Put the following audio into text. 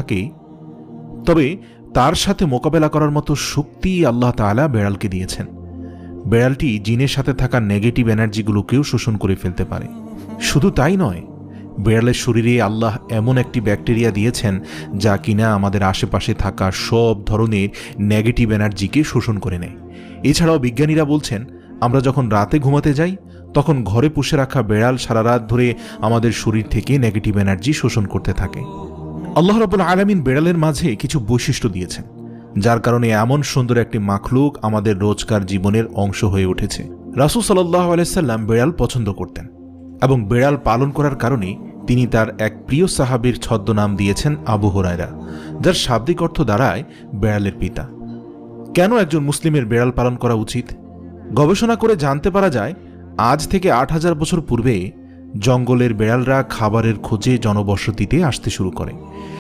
থাকে, তবে তার সাথে মোকাবেলা করার মতো শক্তি আল্লাহ তাআলা বেড়ালকে দিয়েছেন। বেড়ালটি জিনের সাথে থাকা নেগেটিভ এনার্জিগুলোকেও শোষণ করে ফেলতে পারে। শুধু তাই নয়, বেড়ালের শরীরে আল্লাহ এমন একটি ব্যাকটেরিয়া দিয়েছেন যা কিনা আমাদের আশেপাশে থাকা সব ধরনের নেগেটিভ এনার্জিকে শোষণ করে নেয়। এছাড়াও বিজ্ঞানীরা বলছেন, আমরা যখন রাতে ঘুমাতে যাই তখন ঘরে পুষে রাখা বেড়াল সারা রাত ধরে আমাদের শরীর থেকে নেগেটিভ এনার্জি শোষণ করতে থাকে। আল্লাহ রাব্বুল আলামিন বেড়ালের মাঝে কিছু বৈশিষ্ট্য দিয়েছেন, যার কারণে এমন সুন্দর একটি মাখলুক আমাদের রোজকার জীবনের অংশ হয়ে উঠেছে। রাসূল সাল্লাল্লাহু আলাইহি সাল্লাম বেড়াল পছন্দ করতেন এবং বেড়াল পালন করার কারণে তিনি তার এক প্রিয় সাহাবীর ছদ্মনাম দিয়েছেন আবু হুরায়রা, যার শাব্দিক অর্থ দাঁড়ায় বেড়ালের পিতা। কেন একজন মুসলিমের বেড়াল পালন করা উচিত? গবেষণা করে জানতে পারা যায়, আজ থেকে ৮,০০০ বছর পূর্বে জঙ্গলের বেড়ালরা খাবারের খোঁজে জনবসতিতে আসতে শুরু করে।